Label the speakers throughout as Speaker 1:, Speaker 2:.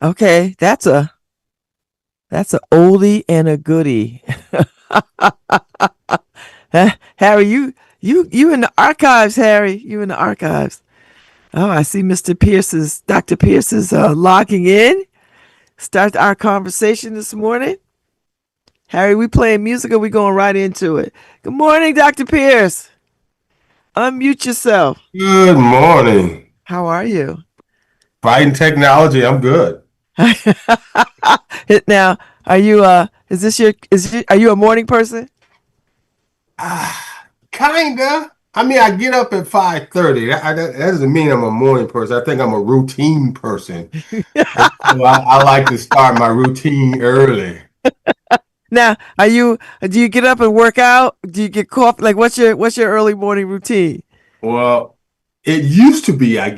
Speaker 1: Okay, that's a oldie and a goodie. Harry, you in the archives, Harry. You in the archives. Oh, I see Dr. Pierce is logging in. Start our conversation this morning. Harry, we playing music or we going right into it? Good morning, Dr. Pierce. Unmute yourself.
Speaker 2: Good morning.
Speaker 1: How are you?
Speaker 2: Fighting technology, I'm good.
Speaker 1: Now, are you are you a morning person?
Speaker 2: Kinda. I mean, I get up at 5:30. That doesn't mean I'm a morning person. I think I'm a routine person. And so I like to start my routine early.
Speaker 1: Now, do you get up and work out? Do you get coffee? Like what's your early morning routine?
Speaker 2: Well, it used to be I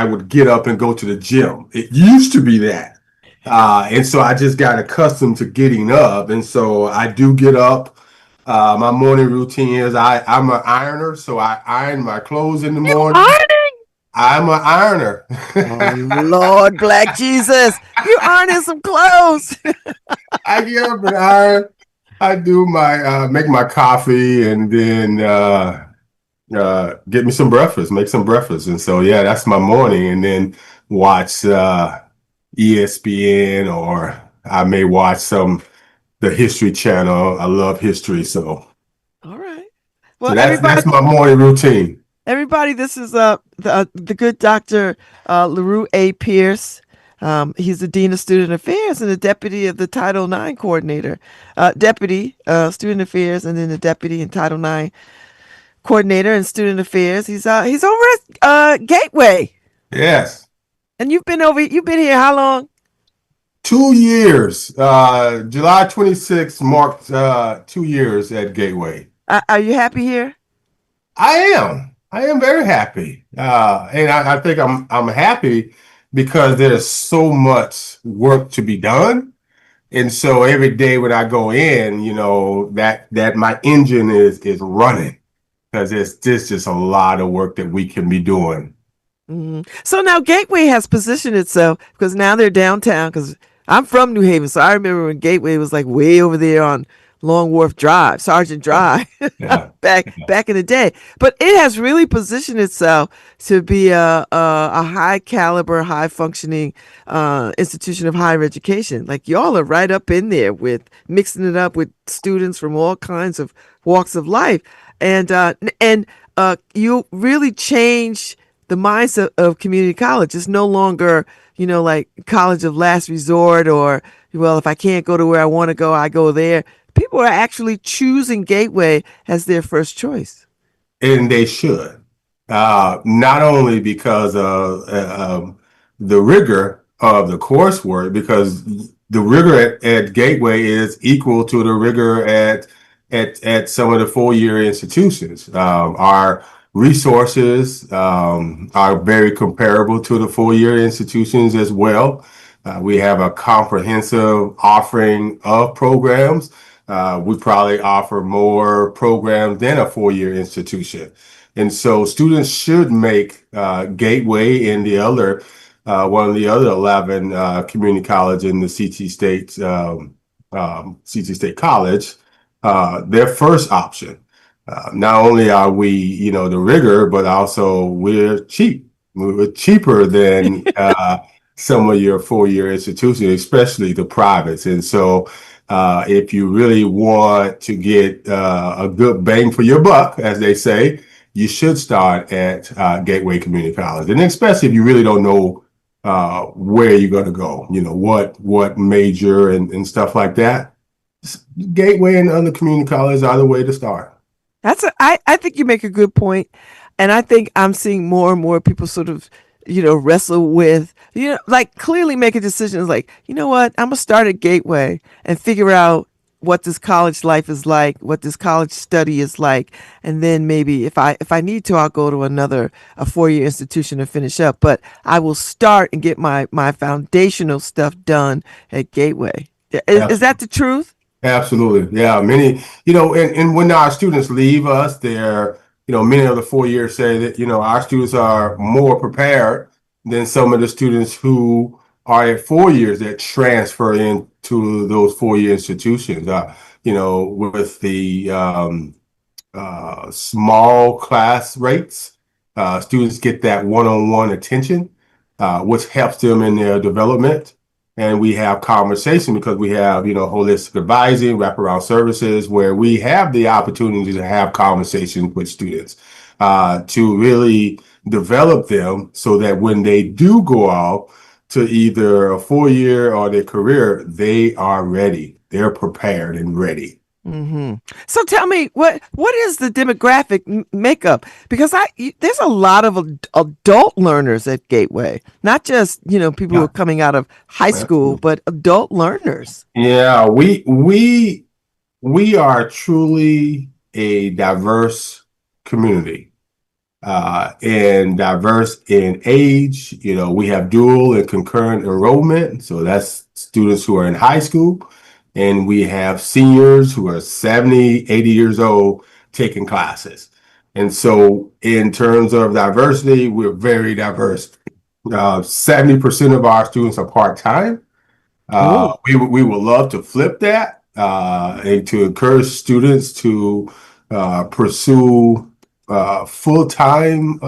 Speaker 2: would get up and go to the gym. It used to be that. And so I just got accustomed to getting up. And so I do get up. My morning routine is I'm an ironer, so I iron my clothes in the
Speaker 1: You
Speaker 2: morning.
Speaker 1: ironing?
Speaker 2: I'm an ironer.
Speaker 1: Oh Lord, Black Jesus, you ironing some clothes.
Speaker 2: I get up and iron. I do my make my coffee and then get me some breakfast, make some breakfast. And so yeah, that's my morning. And then watch ESPN or I may watch some the History Channel. I love history,
Speaker 1: All right.
Speaker 2: so
Speaker 1: Well,
Speaker 2: that's my morning routine.
Speaker 1: everybody, this is the good Doctor Larue A. Pierce. He's the Dean of Student Affairs and the Deputy of the Title IX Coordinator. Deputy Student Affairs and then the Deputy and Title IX Coordinator and Student Affairs. He's over at Gateway.
Speaker 2: Yes.
Speaker 1: And you've been here how long?
Speaker 2: 2 years. July 26th marked 2 years at Gateway.
Speaker 1: Are you happy here?
Speaker 2: I am. I am very happy. And I think I'm happy because there's so much work to be done. And so every day when I go in, that my engine is running because there's just a lot of work that we can be doing.
Speaker 1: So now Gateway has positioned itself because now they're downtown. Because I'm from New Haven, so I remember when Gateway was like way over there on Long Wharf Drive, Sergeant Drive,
Speaker 2: Yeah.
Speaker 1: back in the day. But it has really positioned itself to be a high caliber, high functioning institution of higher education. Like y'all are right up in there with mixing it up with students from all kinds of walks of life, and you really change the mindset of community college. It's no longer, like college of last resort or, well, if I can't go to where I want to go, I go there. People are actually choosing Gateway as their first choice.
Speaker 2: And they should. Not only because of the rigor of the coursework, because the rigor at Gateway is equal to the rigor at some of the 4-year institutions. Our resources are very comparable to the 4-year institutions as well. We have a comprehensive offering of programs. We probably offer more programs than a 4-year institution. And so students should make Gateway and one of the other 11 community college in the CT State College, their first option. Not only are we, the rigor, but also we're cheap. We're cheaper than some of your 4-year institutions, especially the privates. And so if you really want to get a good bang for your buck, as they say, you should start at Gateway Community College. And especially if you really don't know where you're going to go, what major and stuff like that. Gateway and other community colleges are the way to start.
Speaker 1: I think you make a good point. And I think I'm seeing more and more people sort of, wrestle with, like clearly make a decision like, you know what, I'm going to start at Gateway and figure out what this college life is like, what this college study is like. And then maybe if I need to, I'll go to a 4-year institution to finish up. But I will start and get my foundational stuff done at Gateway. Is that the truth?
Speaker 2: Absolutely. Yeah. Many, and when our students leave us, many of the 4 years say that, our students are more prepared than some of the students who are at 4 years that transfer into those 4 year institutions. With the small class rates. Students get that one-on-one attention, which helps them in their development. And we have conversation because we have, holistic advising, wraparound services, where we have the opportunity to have conversations with students to really develop them so that when they do go off to either a 4 year or their career, they are ready. They're prepared and ready.
Speaker 1: Hmm. So tell me, what is the demographic makeup? Because there's a lot of adult learners at Gateway, not just people who are
Speaker 2: Yeah.
Speaker 1: coming out of high school, but adult learners.
Speaker 2: Yeah, we are truly a diverse community, and diverse in age. We have dual and concurrent enrollment, so that's students who are in high school, and we have seniors who are 70, 80 years old taking classes. And so in terms of diversity, we're very diverse. 70% of our students are part-time.
Speaker 1: Oh.
Speaker 2: We would love to flip that and to encourage students to pursue full time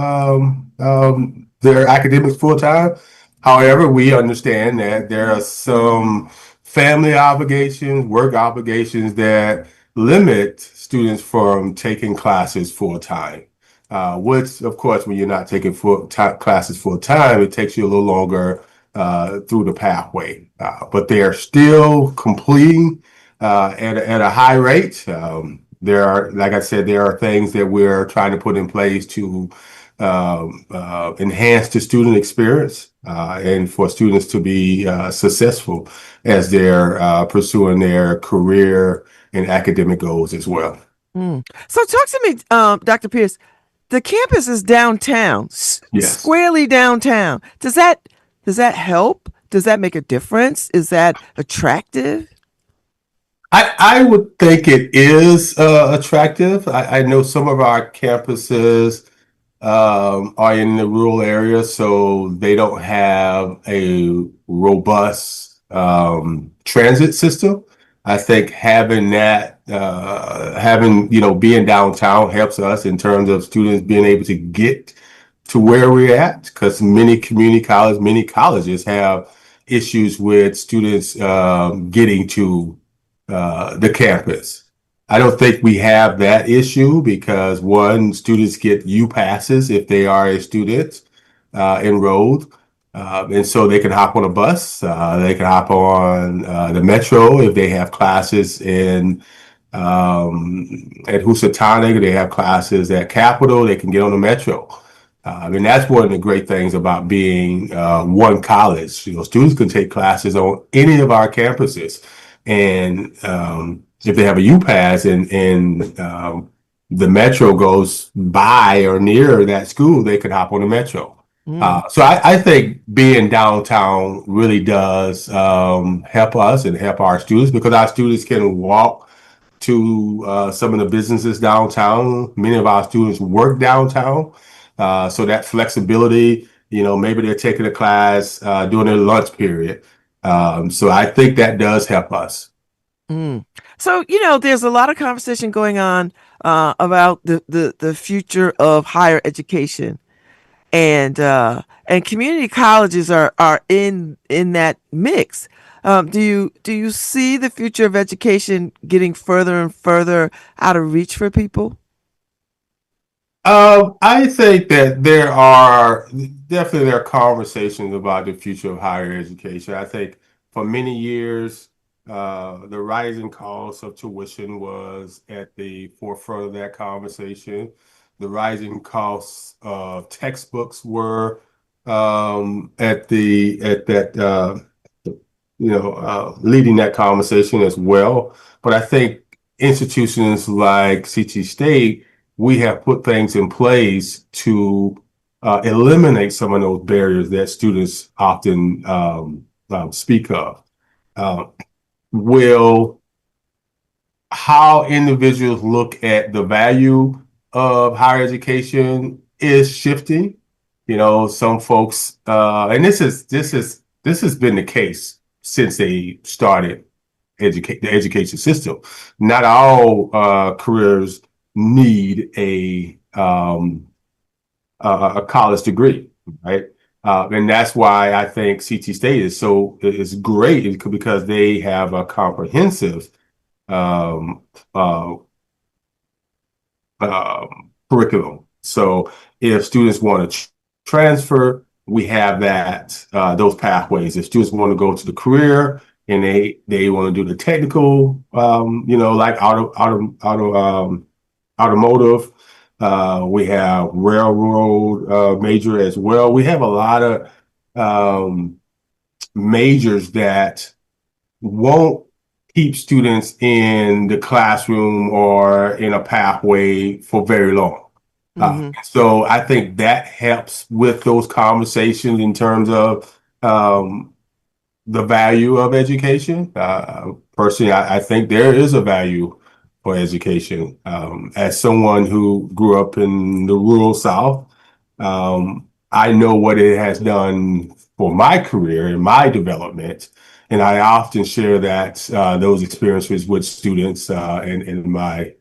Speaker 2: their academics full time. However, we understand that there are some family obligations, work obligations that limit students from taking classes full time. Which, of course, when you're not taking classes full time, it takes you a little longer through the pathway. But they are still completing at a high rate. There are, like I said, there are things that we're trying to put in place to enhance the student experience and for students to be successful as they're pursuing their career and academic goals as well.
Speaker 1: Mm. So talk to me, Dr. Pierce. The campus is downtown,
Speaker 2: Yes.
Speaker 1: squarely downtown. Does that help? Does that make a difference? Is that attractive?
Speaker 2: I would think it is attractive. I know some of our campuses are in the rural area, so they don't have a robust transit system. I think having that, being downtown helps us in terms of students being able to get to where we're at, because many colleges have issues with students getting to the campus. I don't think we have that issue because one, students get U passes if they are a student enrolled. And so they can hop on a bus, they can hop on the metro if they have classes at Housatonic, they have classes at Capitol, they can get on the metro. And that's one of the great things about being one college. Students can take classes on any of our campuses. And if they have a U-Pass and the metro goes by or near that school, they could hop on the metro.
Speaker 1: Mm.
Speaker 2: So I think being downtown really does help us and help our students because our students can walk to some of the businesses downtown. Many of our students work downtown. So that flexibility, maybe they're taking a class during their lunch period. So I think that does help us.
Speaker 1: Mm. So, there's a lot of conversation going on about the future of higher education, and community colleges are in that mix. Do you see the future of education getting further and further out of reach for people?
Speaker 2: I think that there are conversations about the future of higher education. I think for many years, the rising cost of tuition was at the forefront of that conversation. The rising costs of textbooks were at that leading that conversation as well. But I think institutions like CT State, we have put things in place to eliminate some of those barriers that students often speak of. Uh, will how individuals look at the value of higher education is shifting. Some folks, and this is this has been the case since they started the education system. Not all careers need a college degree, right? And that's why I think CT State is great because they have a comprehensive um, uh, curriculum. So if students want to transfer, we have that those pathways. If students want to go to the career and they want to do the technical, like automotive. We have railroad major as well. We have a lot of um, majors that won't keep students in the classroom or in a pathway for very long.
Speaker 1: Hmm.
Speaker 2: So I think that helps with those conversations in terms of the value of education. Personally, I think there is a value for education. As someone who grew up in the rural South, I know what it has done for my career and my development. And I often share that those experiences with students and my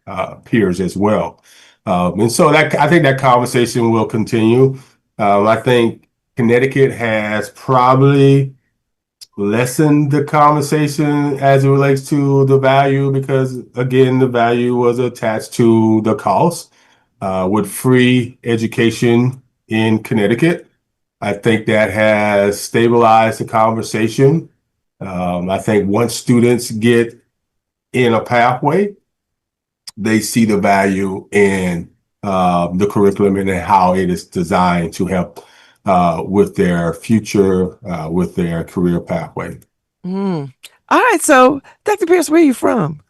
Speaker 2: peers as well. And so that I think that conversation will continue. I think Connecticut has probably lessen the conversation as it relates to the value because again the value was attached to the cost with free education in Connecticut. I think that has stabilized the conversation. I think once students get in a pathway, they see the value in the curriculum and how it is designed to help with their future, with their career pathway.
Speaker 1: Mm. All right. So, Dr. Pierce, where are you from?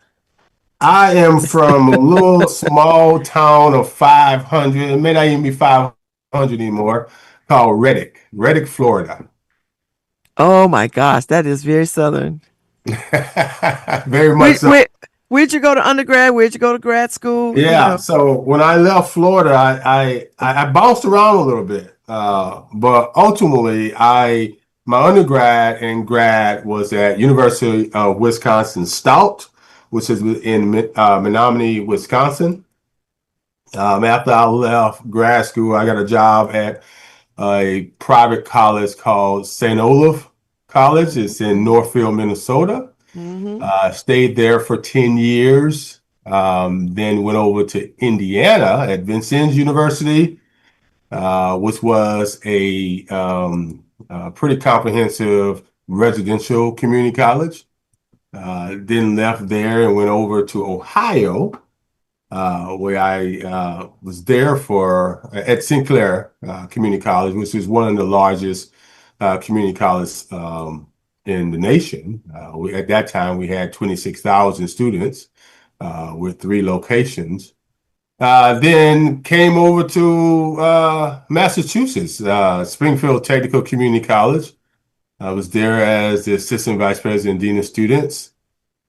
Speaker 2: I am from a little small town of 500, it may not even be 500 anymore, called Reddick, Florida.
Speaker 1: Oh my gosh, that is very southern.
Speaker 2: Very much
Speaker 1: Where,
Speaker 2: so.
Speaker 1: where, where'd you go to undergrad? Where'd you go to grad school? You
Speaker 2: Yeah,
Speaker 1: know.
Speaker 2: so when I left Florida, I bounced around a little bit, but ultimately, I my undergrad and grad was at University of Wisconsin Stout, which is in Menominee, Wisconsin. After I left grad school, I got a job at a private college called St. Olaf College. It's in Northfield, Minnesota.
Speaker 1: Mm-hmm.
Speaker 2: Stayed there for 10 years. Then went over to Indiana at Vincennes University, which was a pretty comprehensive residential community college. Then left there and went over to Ohio, where I was there for at Sinclair Community College, which is one of the largest community colleges in the nation. At that time, we had 26,000 students with 3 locations. Then came over to Massachusetts, Springfield Technical Community College. I was there as the assistant vice president and dean of students.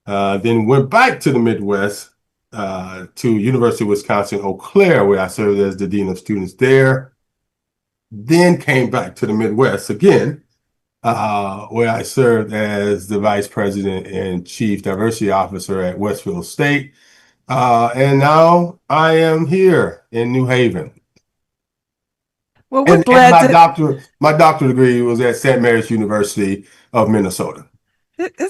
Speaker 2: Then went back to the Midwest to University of Wisconsin Eau Claire, where I served as the dean of students there. Then came back to the Midwest again, where I served as the vice president and chief diversity officer at Westfield State. And now I am here in New Haven.
Speaker 1: Well, we're
Speaker 2: And
Speaker 1: glad to.
Speaker 2: my doctorate degree was at St. Mary's University of Minnesota.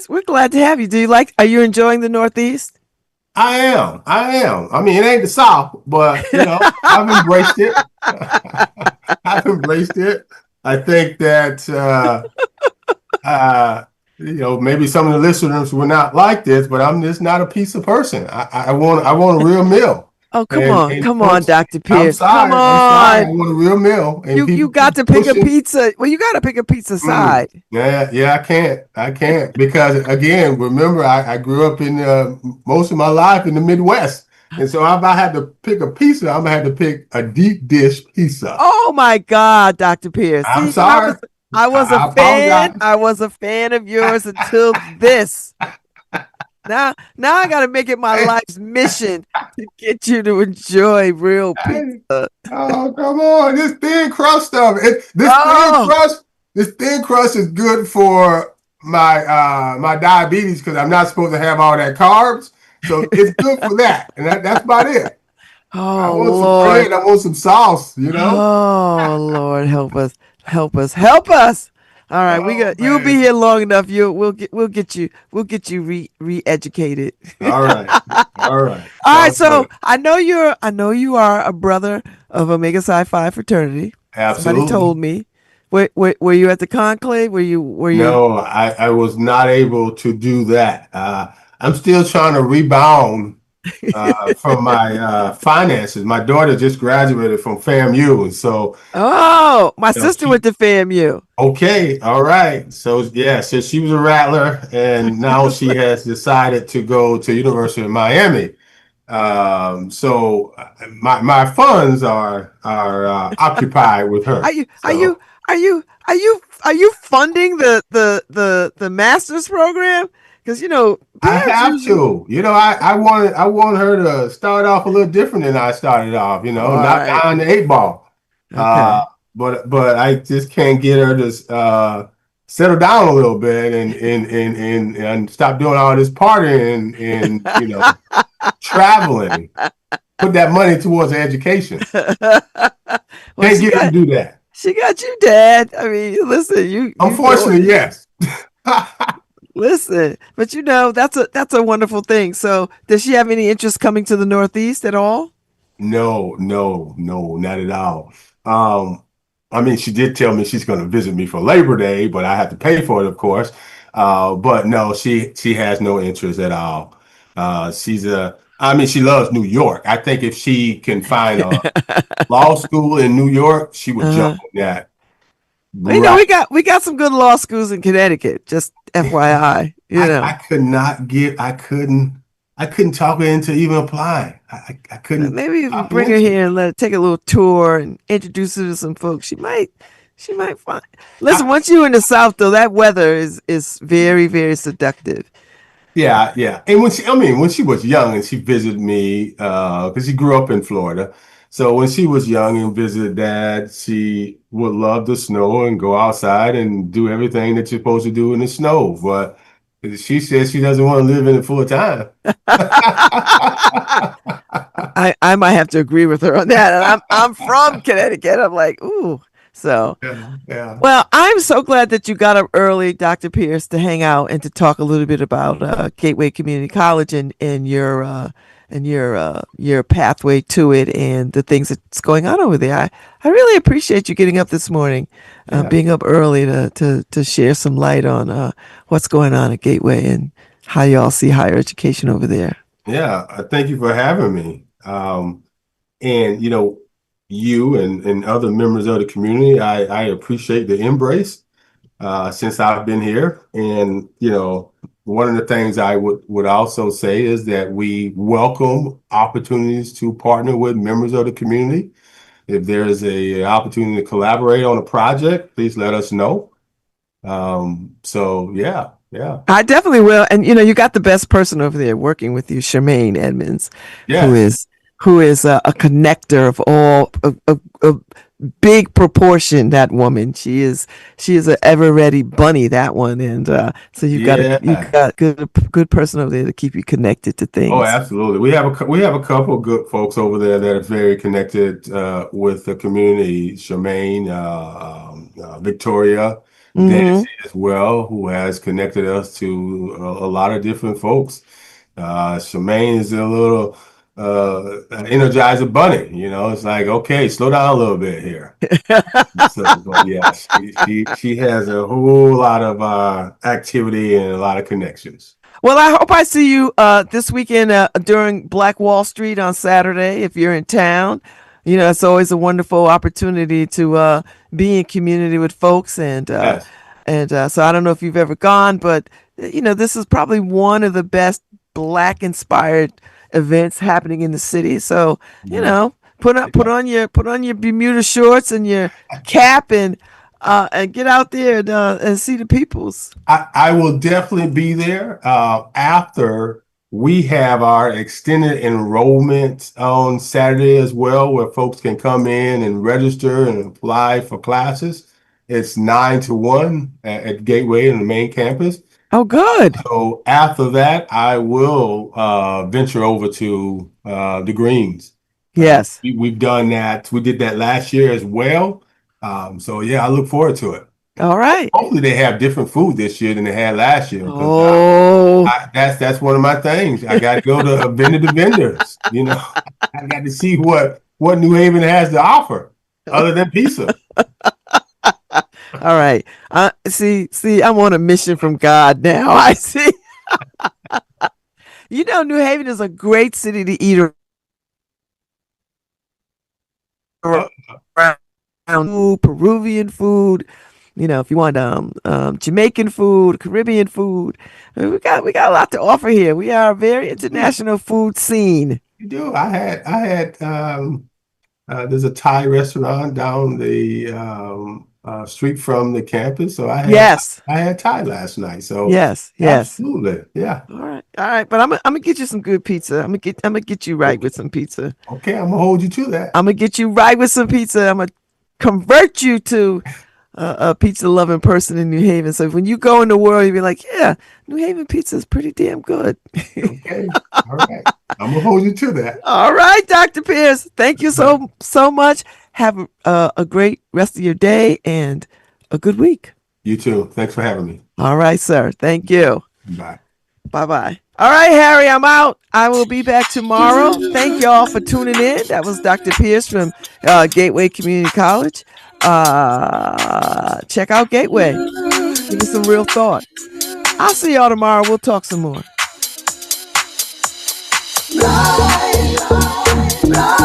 Speaker 1: We're glad to have you. Do you like? Are you enjoying the Northeast?
Speaker 2: I am. I am. I mean, it ain't the South, but I've embraced it. I've embraced it. I think that uh, maybe some of the listeners will not like this, but I'm just not a piece of person. I want a real meal.
Speaker 1: Oh,
Speaker 2: And
Speaker 1: come on,
Speaker 2: folks,
Speaker 1: Dr. Pierce, come
Speaker 2: I'm sorry. I
Speaker 1: on.
Speaker 2: want a real meal, and
Speaker 1: You
Speaker 2: people
Speaker 1: got
Speaker 2: keep
Speaker 1: to pick a
Speaker 2: pushing.
Speaker 1: pizza. Well, you got to pick a pizza
Speaker 2: Mm.
Speaker 1: side.
Speaker 2: Yeah, I can't because again, remember, I grew up in most of my life in the Midwest, and so if I had to pick a pizza, I'm gonna have to pick a deep dish pizza.
Speaker 1: Oh my God, Dr. Pierce.
Speaker 2: I'm
Speaker 1: See,
Speaker 2: sorry.
Speaker 1: I was a
Speaker 2: I
Speaker 1: fan.
Speaker 2: apologize.
Speaker 1: I was a fan of yours until this. Now I got to make it my life's mission to get you to enjoy real pizza.
Speaker 2: Oh, come on. This thin crust stuff. This thin
Speaker 1: Oh,
Speaker 2: crust. this thin crust is good for my diabetes because I'm not supposed to have all that carbs. So it's good for that. And that's about it. I
Speaker 1: Oh
Speaker 2: want some
Speaker 1: Lord.
Speaker 2: bread. I want some sauce, you know?
Speaker 1: Oh Lord, help us, help us, help us. All right, we
Speaker 2: Oh
Speaker 1: got you'll be
Speaker 2: man.
Speaker 1: here long enough. You we'll get you re-educated.
Speaker 2: All right. All right.
Speaker 1: All right,
Speaker 2: Sounds
Speaker 1: so
Speaker 2: good.
Speaker 1: I know you are a brother of Omega Psi Phi fraternity. Somebody told
Speaker 2: Absolutely.
Speaker 1: me. Were you at the conclave? Were you?
Speaker 2: No, I was not able to do that. I'm still trying to rebound from my finances. My daughter just graduated from FAMU, and so
Speaker 1: Oh, my sister
Speaker 2: she
Speaker 1: went to FAMU.
Speaker 2: okay, all right. So yeah, so she was a rattler, and now she has decided to go to University of Miami. My funds are occupied with
Speaker 1: Are
Speaker 2: her.
Speaker 1: you are you
Speaker 2: So
Speaker 1: are you are you funding the master's program? Because
Speaker 2: I
Speaker 1: parents
Speaker 2: have
Speaker 1: usually.
Speaker 2: to, I want her to start off a little different than I started off,
Speaker 1: All
Speaker 2: not
Speaker 1: right.
Speaker 2: behind the eight ball. Uh,
Speaker 1: Okay.
Speaker 2: but I just can't get her to settle down a little bit and stop doing all this partying and traveling. Put that money towards education.
Speaker 1: Well,
Speaker 2: Can't
Speaker 1: she
Speaker 2: get her to
Speaker 1: got
Speaker 2: do that.
Speaker 1: she got you, Dad. I mean, listen, you doing
Speaker 2: Unfortunately, yes.
Speaker 1: listen, but that's a wonderful thing. So, does she have any interest coming to the Northeast at all?
Speaker 2: No, no, no, not at all. Um, I mean, she did tell me she's going to visit me for Labor Day, but I have to pay for it, of course. But no, she has no interest at all. I mean, she loves New York. I think if she can find a law school in New York, she would jump
Speaker 1: uh,
Speaker 2: on that
Speaker 1: well,
Speaker 2: right.
Speaker 1: we got some good law schools in Connecticut. Just FYI,
Speaker 2: I could not get, I couldn't talk her into even applying. I couldn't
Speaker 1: maybe if you
Speaker 2: talk her
Speaker 1: bring her
Speaker 2: into it.
Speaker 1: here and let her take a little tour and introduce her to some folks, she might find. Listen,
Speaker 2: I,
Speaker 1: once you're in the South, though, that weather is very very seductive.
Speaker 2: Yeah, yeah. And I mean, when she was young and she visited me, because she grew up in Florida. So when she was young and visited dad, she would love the snow and go outside and do everything that you're supposed to do in the snow. But she says she doesn't want to live in it full time.
Speaker 1: I might have to agree with her on that. And I'm from Connecticut. I'm like, ooh. So,
Speaker 2: Yeah, yeah,
Speaker 1: well, I'm so glad that you got up early, Dr. Pierce, to hang out and to talk a little bit about Gateway Community College and your pathway to it and the things that's going on over there. I really appreciate you getting up this morning,
Speaker 2: yeah,
Speaker 1: being up early to share some light on what's going on at Gateway and how y'all see higher education over there.
Speaker 2: yeah. Thank you for having me. And you and other members of the community, I appreciate the embrace. Since I've been here. And, one of the things I would also say is that we welcome opportunities to partner with members of the community. If there is a opportunity to collaborate on a project, please let us know. So yeah, yeah,
Speaker 1: I definitely will. And you got the best person over there working with you, Charmaine Edmonds, who
Speaker 2: yes,
Speaker 1: is who is a connector of all a big proportion. That woman, she is a ever ready bunny. That one, and so you
Speaker 2: yeah.
Speaker 1: got good person over there to keep you connected to
Speaker 2: Oh,
Speaker 1: things.
Speaker 2: absolutely. We have a couple of good folks over there that are very connected with the community. Charmaine, Victoria,
Speaker 1: Hmm.
Speaker 2: Nancy as well, who has connected us to a lot of different folks. Charmaine is a little energizer bunny. It's like, okay, slow down a little bit here. So, but yeah, she has a whole lot of activity and a lot of connections.
Speaker 1: Well, I hope I see you this weekend during Black Wall Street on Saturday if you're in town. It's always a wonderful opportunity to be in community with folks,
Speaker 2: Yes.
Speaker 1: and so I don't know if you've ever gone, but this is probably one of the best Black inspired events happening in the city. So
Speaker 2: Mhm.
Speaker 1: put on your Bermuda shorts and your cap and get out there and see the peoples.
Speaker 2: I will definitely be there after we have our extended enrollment on Saturday as well, where folks can come in and register and apply for classes. It's 9 to 1 at Gateway in the main campus.
Speaker 1: Oh, good.
Speaker 2: So after that, I will venture over to the Greens.
Speaker 1: Yes.
Speaker 2: We've done that. We did that last year as well. So yeah, I look forward to it.
Speaker 1: All right.
Speaker 2: Hopefully, they have different food this year than they had last year because
Speaker 1: Oh,
Speaker 2: that's one of my things. I got to go to vendor to vendors. I got to see what New Haven has to offer other than pizza.
Speaker 1: all right. See, I'm on a mission from God now. I see. New Haven is a great city to eat
Speaker 2: Uh,
Speaker 1: around food, Peruvian food. If you want Jamaican food, Caribbean food, we got a lot to offer here. We are a very international food scene.
Speaker 2: you do. I had there's a Thai restaurant down the street from the campus, so
Speaker 1: Yes,
Speaker 2: I had Thai last night. So
Speaker 1: yes, yes.
Speaker 2: absolutely, yeah.
Speaker 1: All right. But I'm gonna get you some good pizza. I'm gonna get you right
Speaker 2: Okay,
Speaker 1: with some pizza.
Speaker 2: okay, I'm gonna hold you to that.
Speaker 1: I'm gonna get you right with some pizza. I'm gonna convert you to a pizza loving person in New Haven. So when you go in the world, you'll be like, yeah, New Haven pizza is pretty damn good.
Speaker 2: Okay, all right. I'm gonna hold you to that.
Speaker 1: All right, Dr. Pierce. Thank you so much. Have a great rest of your day and a good week.
Speaker 2: You too. Thanks for having me.
Speaker 1: All right, sir. Thank you.
Speaker 2: Bye.
Speaker 1: Bye bye. All right, Harry, I'm out. I will be back tomorrow. Thank y'all for tuning in. That was Dr. Pierce from Gateway Community College. Check out Gateway. Give me some real thought. I'll see y'all tomorrow. We'll talk some more.
Speaker 3: Right, right, right.